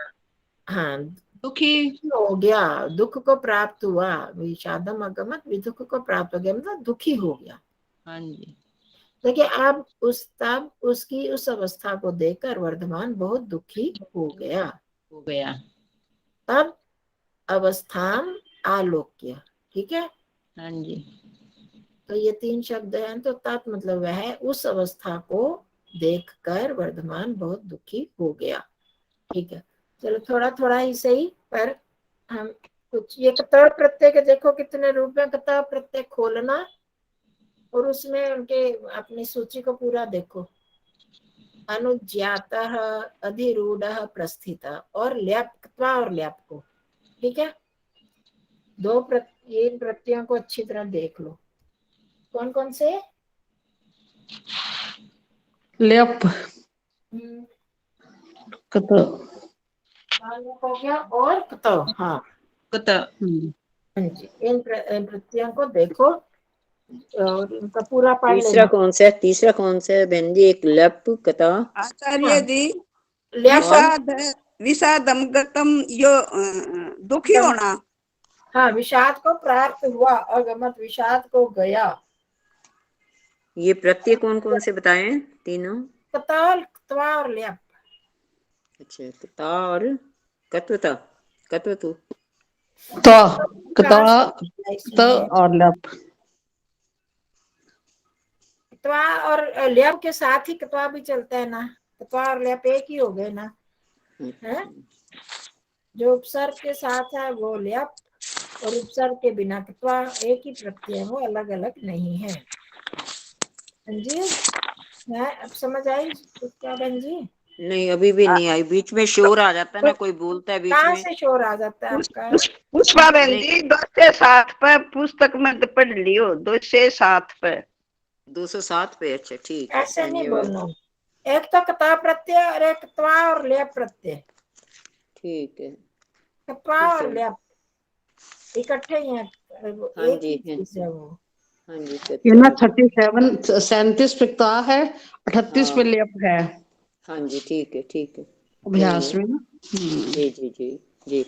हाँ, दुखी हो गया, दुख को प्राप्त हुआ। विषादम अगमत, विदुख को प्राप्त हो गया मतलब दुखी हो गया। हाँ जी। देखिए, अब तब उसकी उस अवस्था को देखकर वर्धमान बहुत दुखी हो गया। हो गया। तब अवस्थान आलोक्य। ठीक है, हाँ जी। तो ये तीन शब्द हैं। तो तत् मतलब वह उस अवस्था को देखकर वर्धमान बहुत दुखी हो गया। ठीक है, चलो थोड़ा थोड़ा ही सही, पर हम कुछ ये कतः प्रत्यय के देखो कितने रूप में। कतः प्रत्यय खोलना और उसमें उनके अपनी सूची को पूरा देखो। अनुज्ञात, अधिरूढ़, प्रस्थित और ल्याप और ल्याप को। ठीक है, इन प्रत्ययों को अच्छी तरह देख लो। कौन कौन से? लेप, कत हो गया और तो हाँ कुत हाँ जी, इन प्रत्ययों को देखो और इनका पूरा पढ़ तीसरा लेना। कौन सा है? तीसरा कौन सा है बहन जी? एक लप कथा आचार्य जी ल्याप विषाद विषादम गतम यो दुखी होना। हाँ, विषाद को प्राप्त हुआ, अगमत विषाद को गया। ये प्रत्यय कौन कौन से बताए हैं? तीनों? कताल, क्तवा और ल्याप। अच्छा, कता और कत्वता, कत्वतु। तो कहाँ कता से त इसमें और लप। कतवा और ल्याप के साथ ही कतवा भी चलता है ना, कतवा और ल्याप एक ही हो गए ना, है? जो उपसर्ग के साथ है वो ल्याप और उपसर्ग के बिना कतवा, एक ही प्रत्यय है, वो अलग अलग नहीं है। हाँ जी, है अब समझ आई क्या बहन जी? नहीं, अभी भी नहीं आई। बीच में शोर आ जाता है ना, कोई बोलता है बीच कहाँ में। से शोर आ जाता है आपका? पुष्पा बहन नहीं, जी 207 पे पुस्तक में तो पढ़ लियो 207 पे। 207 पे। अच्छा ठीक है, ऐसे नहीं धन्यवाद। बोलना, एक तो कता प्रत्यय और एक कतवा और ल्याप प्रत्यय। ठीक है, कतवा फिर और से। ल्याप इकट्ठे ही हैं, हाँ एक जी ही है। चीज है वो। हाँ जी, ये कत्वा ना और 37 37 पे ता है, 38 पे हाँ। लेप है हाँ जी, ठीक है, ठीक है। अभ्यास धन्यवाद। में ना। जी जी जी जी।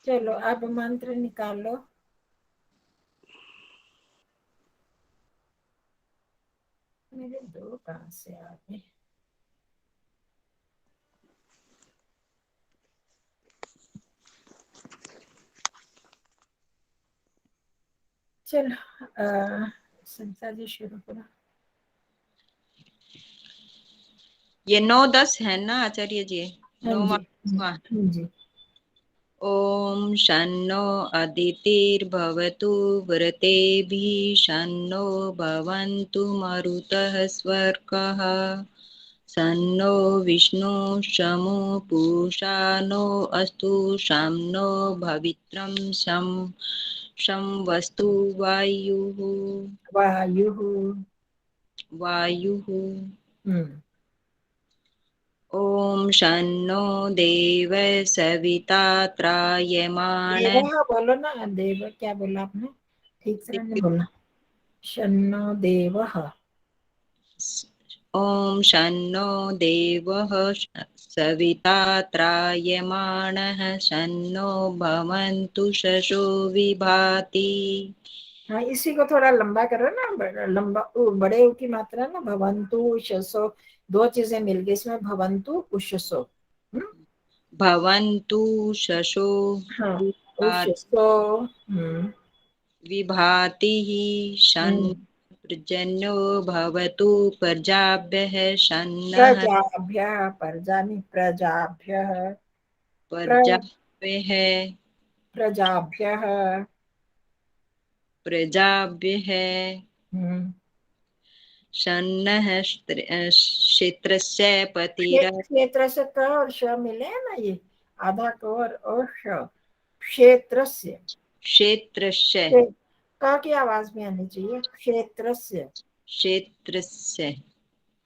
चलो अब मंत्र निकालो। मेरे दो कहाँ से आ गए? चलो संस्था जी शुरू करो। ये 9-10 है ना आचार्य जी? हाँ 9वां जी, 10वां। हाँ जी। ओम शन्नो अदितिर्भवतु वृतेभिः शन्नो भवन्तु मरुतः स्वर्गः शन्नो विष्णु शमु पूषा नो अस्तु शं नो भवित्रं शं वस्तु वायुः वायुः। वायुः। हम्म। ओम शन्नो देव सविता त्रायमाण। देवः बोलो ना, देव क्या बोला आपने? ठीक से नहीं बोलना। शन्नो देवः। ओम शन्नो देवः सविता त्रायमाणः शन्नो भवन्तु शशो विभाति। हाँ, इसी को थोड़ा लंबा करो ना, लंबा बड़े ऊ की मात्रा ना, भवन्तु उषसो, दो चीजें मिल गई इसमें, भवन्तु उषसो। भवन्तु शशो हाँ, उषसो। विभातिः शन्नो पर्जन्यो भवतु प्रजाभ्यः शन्नः प्रजाभ्यः, पर्जानि प्रजाभ्यः, प्रजाभ्यः प्रजाभ्यः। प्रजाभ्यः हम्म। शन्नः क्षेत्रस्य पतिरः क्षेत्र से क और श मिले हैं ना, ये आधा क और श, क्षेत्रस्य। क्षेत्रस्य क की आवाज में आनी चाहिए, क्षेत्रस्य। क्षेत्रस्य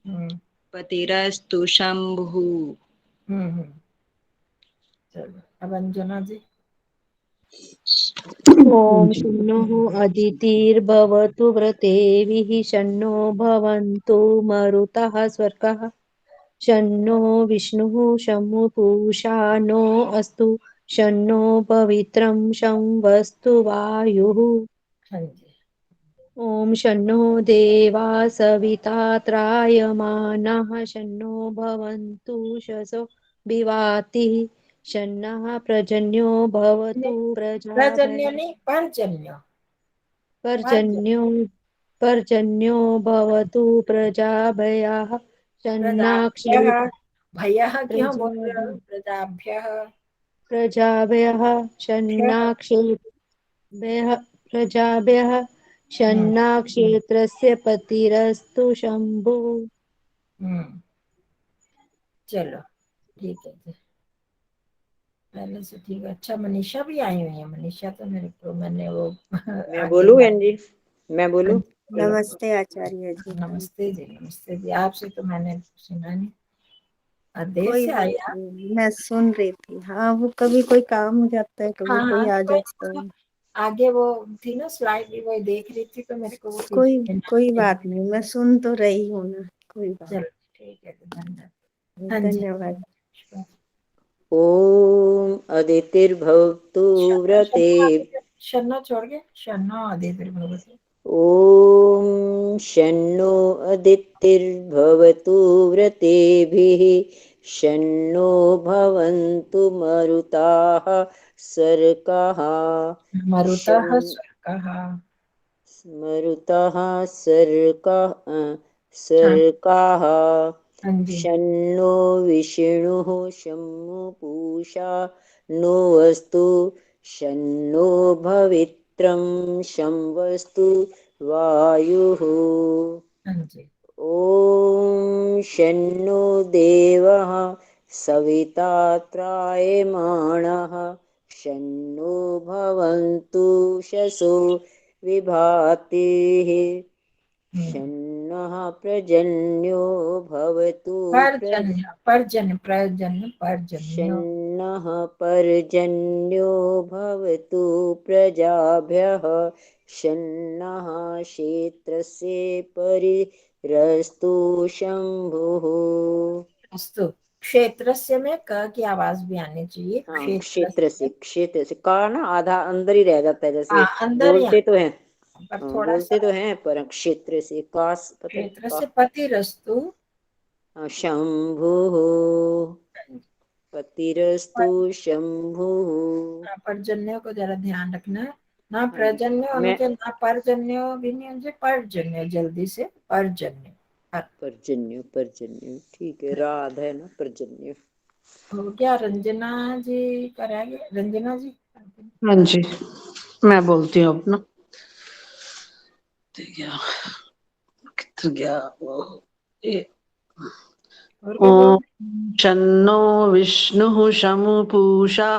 हम्म। पतिरस्तु शंभुः। चलो अब अंजना जी। ॐ शन्नो अदितिर्भवतु व्रतेभिः शन्नो भवन्तु मरुतः स्वर्गः शन्नो विष्णुः शमु पूषा नो अस्तु शन्नो पवित्रं शं वस्तु वायुः। हाँ जी। ॐ शन्नो देवा सविता त्रायमाणः शन्नो भवन्तु शसो विवातिः शन्नः पर्जन्यो भवतु प्रजन्य नहीं, पर्जन्य। पर्जन्यो भवतु प्रजाभयाः शन्नाक्षे प्रजाभ्यः, भयः क्यों बोल रहे हो? प्रजाभ्यः प्रजाभ्यः। प्रजाभ्यः शन्नाक्षेत्रस्य पतिरस्तु शंभुः। चलो ठीक है जी, पहले से ठीक है। अच्छा, मनीषा भी आई हुई है। मनीषा तो मेरे को, मैंने वो मैं आगे बोलूं बहन जी? मैं बोलूं? नमस्ते आचार्य जी। नमस्ते जी, नमस्ते जी। आपसे तो मैंने सुना नहीं, देर कोई से बात आई आप। नहीं, मैं सुन रही थी। हाँ, वो कभी कोई काम हो जाता है, कभी हाँ कोई हाँ, आ तो जाता है। आगे वो थी ना स्लाइड, भी वही देख रही थी, तो मेरे को वो कोई चीज कोई बात नहीं, मैं सुन तो रही हूँ ना। कोई बात चलो ठीक है, धन्यवाद। नहीं, हाँ जी, धन्यवाद। ओम अदितिर्भवतु व्रते। शन्नो छोड़ के शन्नो आदितिर्भवतु। ॐ शन्नो अदितिर्भवतु व्रतेभिः शन्नो भवन्तु मरुताः सर्काः मरुतः शन् स्वर्गः। मरुतः सर्काः हाँ सर्काः हाँ जी, शन्नो विष्णुः शम्मु पूषा नो अस्तु शन्नो भवित्रं शं वस्तु वायुः। हाँ जी, ॐ शन्नो देवः सविता त्रायमाणः शन्नो भवन्तु शशो विभातिः शन्नः पर्जन्यो भवतु पर्जन्य पर्जन्य पर्जन्य पर्जन्य। शन्नः पर्जन्यो भवतु प्रजाभ्यः शन्नः क्षेत्रस्य परिरस्तु शम्भुः। अस्तु, क्षेत्रस्य में क की आवाज भी आनी चाहिए। हाँ, क्षेत्रस्य, क्षेत्र से का ना आधा अंदर ही रह जाता है, जैसे हाँ अंदर ही बोलते तो हैं। पर हाँ, थोड़ा बोलते सा। तो हैं पर क्षेत्र से पता नहीं क्षेत्र से पतिरस्तु। शंभुः पतिरस्तु शंभुः। पर्जन्य को जरा ध्यान रखना, ना हाँ जी, पर्जन्य होने मैं के, ना पर्जन्य भी नहीं होने से, पर्जन्य जल्दी से पर्जन्य। पर्जन्य ठीक है, राध है ना पर्जन्य। हो गया। रंजना जी कराएंगे, रंजना जी। हाँ जी, मैं बोलती हूँ अपना। ठीक है, किधर गया वो? ये और कोई बोल। ओम शन्नो विष्णु शमु पूषा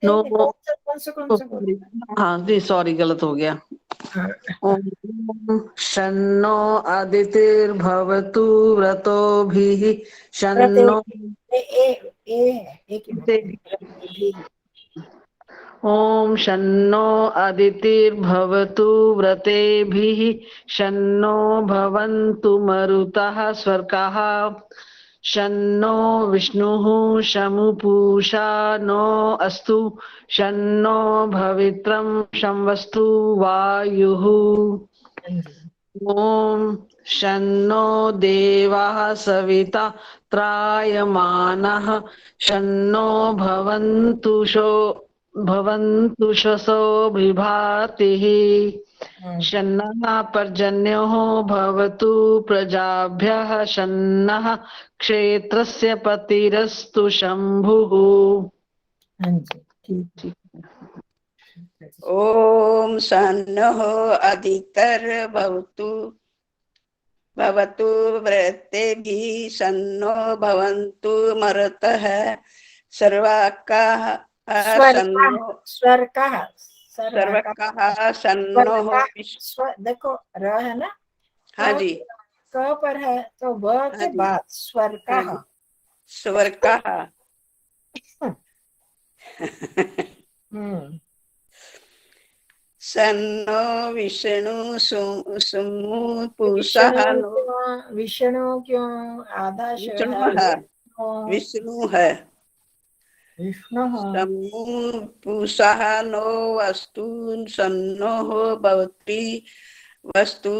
नो। कौन सा बोल। हाँ जी, सॉरी, गलत हो गया। हाँ, ओम शन्नो अदितिर्भवतु व्रतोभिः शन्नो एक ही मिनट भी। ओम शन्नो अदितिर्भवतु व्रतेभिः शन्नो भवन्तु मरुतः स्वर्काः शन्नो विष्णुः शमु पूषा नो अस्तु शन्नो भवित्रं शं वस्तु वायुः। हाँ जी, ओम शन्नो देवाः सविता त्रायमाणः शन्नो भवन्तु शसो विभातिः शन्नः पर्जन्यो भवतु प्रजाभ्यः शन्नः क्षेत्रस्य पतिरस्तु शंभुः। हाँ जी, ठीक है। ओम सन्नः अदितिर्भवतु भवतु व्रतेभिः शन्नो भवन्तु मरुतः सर्वकाः शन्नो स्वर्गः सर्वकाः शन्नो देखो र है ना, हाँ जी, क पर है तो व हाँ के जी, बाद हाँ स्वर्गः। जी, स्वर्गकाः सन्नो विष्णु सुमु पूषः नो विष्णु क्यों आधा श विष्णु है। है, विष्णु है विष्णु समु पूषः नो वस्तु सन्नो भवति वस्तु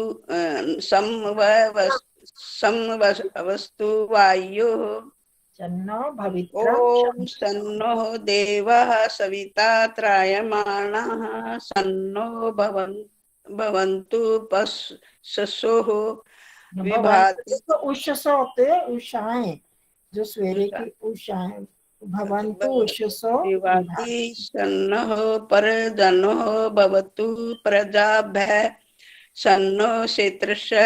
वस्तु वायु। शन्नो भवित्रं ओम सन्नो देवः सविता त्रायमाणः शन्नो भवन्तु शशोः विभाति। तो उषसो होते हैं उषाएं, जो सवेरे की उषाएं। भवन्तु उषसो विभाति शन्नः पर्जन्यो भवतु प्रजाभ्यः शन्नो क्षेत्रस्य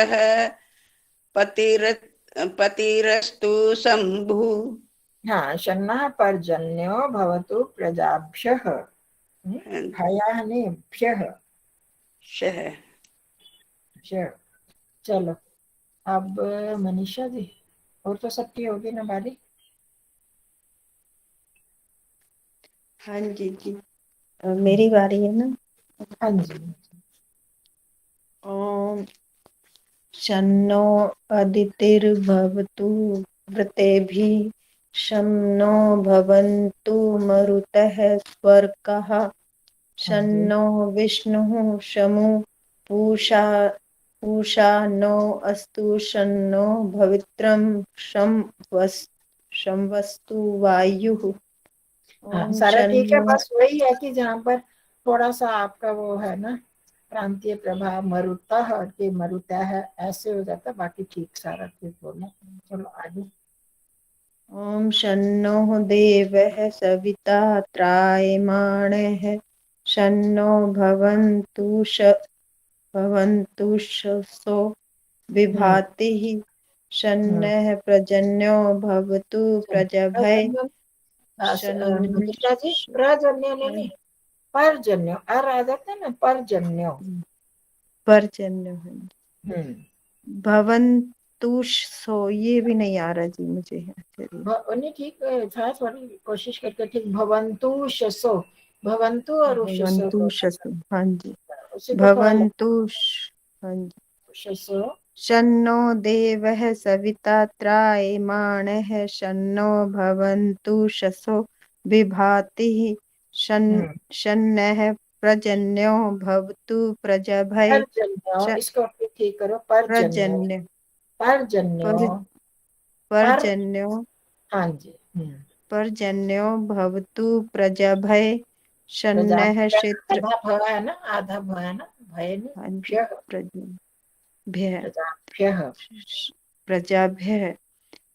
पतिरस्तु शंभुः। हाँ, शन्नः पर्जन्यो भवतु प्रजाभ्यः। भयः नहीं, भ्यः। चलो अब मनीषा जी, और तो सबकी होगी ना बारी। हाँ जी जी, मेरी बारी है ना। हाँ जी। ओम शन्नो अदितिर्भवतु वृतेभिः, शं नो भवन्तु मरुतः स्वर्काः, शन्नो विष्णुः शमु पूषा पूषा नो अस्तु, शन्नो भवित्रं शं वस्तु वायुः। हाँ ओम सारा ठीक है, शन्नो बस वही है कि जहाँ पर थोड़ा सा आपका वो है ना प्रांतीय प्रभाव, मरुता है कि मरुता है ऐसे हो जाता, बाकी ठीक सारा ठीक बोला। चलो आगे। ओम शन्नो देवः सविता त्रायमाणः, शन्नो भवन्तु शसो विभातिः, शन्नः प्रजन्यो भवतु प्रजभय, मनीषा जी, प्रजन्य नहीं, परजन्य, अर आ जाता है ना, परजन्य। पर्जन्य हम्म, भवन्तु सो, ये भी नहीं आ रहा जी मुझे। चलिए नहीं ठीक था, थोड़ी कोशिश करके ठीक। भवन्तु शसो, भवन्तु और उषसो भवन्तु शसो, हाँ जी, उसी को थोड़ा हाँ जी। शसो। शन्नो देवः सविता त्रायमाणः, शन्नो भवन्तु शसो विभातिः, शन्नः प्रजन्यो भवतु प्रजभय, परजन्य, इसको ठीक करो, परजन्य, प्रजन्य परजन्य, पर, पर्जन्यो हाँ जी। पर्जन्यो भवतु प्रजभय, शन्नः क्षेत्र, आधा भ है ना, आधा भ है ना, भय नहीं, हाँ जी, भ्यः, प्रजाभ्यः प्रजाभ्यः। प्रजाभ्यः,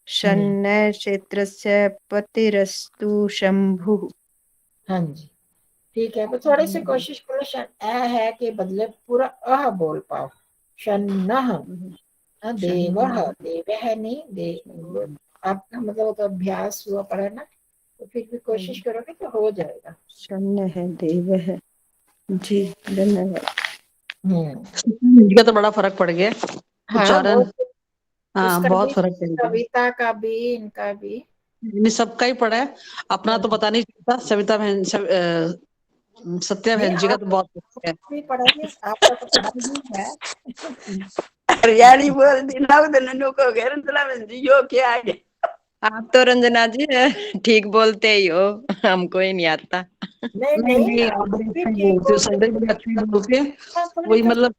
शन्नः क्षेत्रस्य पतिरस्तु शंभुः। हाँ जी ठीक है, तो थोड़ी सी कोशिश करो अ है के बदले पूरा अह बोल पाओ। शन्नः, देवः, देवः नहीं देव, आपका मतलब तो अभ्यास हुआ पड़ा ना, तो फिर भी कोशिश करोगे तो हो जाएगा। शन्नः देवः, जी धन्यवाद। हिंदी का तो बड़ा फर्क पड़ गया, हाँ उच्चारण। हाँ इसका बहुत भी, फर्क पड़ गया, कविता का भी, इनका भी। इन्हें सबका ही पड़ा है। अपना तो पता नहीं चलता, सविता बहन सत्या नहीं बहन जी का तो आप बहुत फर्क है। भी पढ़ोगे, आपका तो पढ़ा ही है। हरियाणी बोल दी ना उधर को घेर यो क्या है। आप तो रंजना जी ठीक बोलते ही हो, हमको ही नहीं आता। नहीं नहीं नहीं नहीं, आप आप बड़ी भी अच्छी ठीक बोलती हो, बोलते संदेश बड़ी अच्छी बोलती है। हैं, थोड़ी वही मतलब